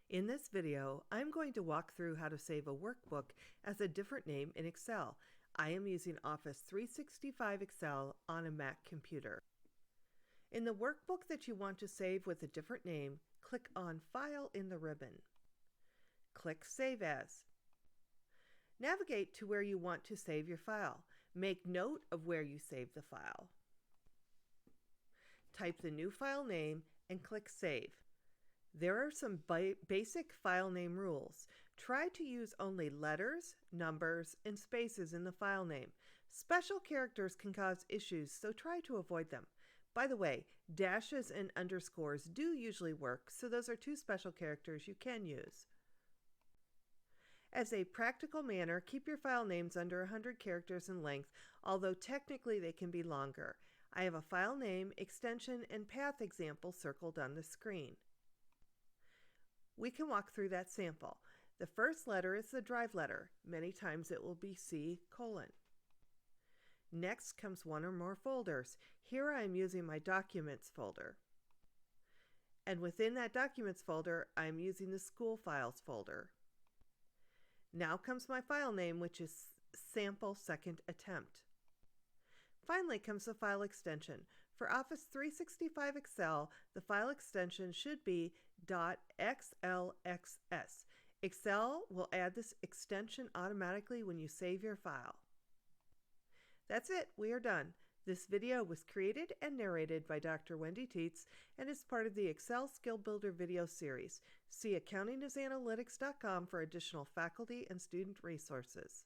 In this video, I'm going to walk through how to save a workbook as a different name in Excel. I am using Office 365 Excel on a Mac computer. In the workbook that you want to save with a different name, click on File in the ribbon. Click Save As. Navigate to where you want to save your file. Make note of where you save the file. Type the new file name and click Save. There are some basic file name rules. Try to use only letters, numbers, and spaces in the file name. Special characters can cause issues, so try to avoid them. By the way, dashes and underscores do usually work, so those are two special characters you can use. As a practical manner, keep your file names under 100 characters in length, although technically they can be longer. I have a file name, extension, and path example circled on the screen. We can walk through that sample. The first letter is the drive letter. Many times it will be C:. Next comes one or more folders. Here I am using my Documents folder. And within that Documents folder, I am using the School Files folder. Now comes my file name, which is Sample Second Attempt. Finally comes the file extension. For Office 365 Excel, the file extension should be .xlxs. Excel will add this extension automatically when you save your file. That's it, we are done. This video was created and narrated by Dr. Wendy Tietz and is part of the Excel Skill Builder video series. See accountingisanalytics.com for additional faculty and student resources.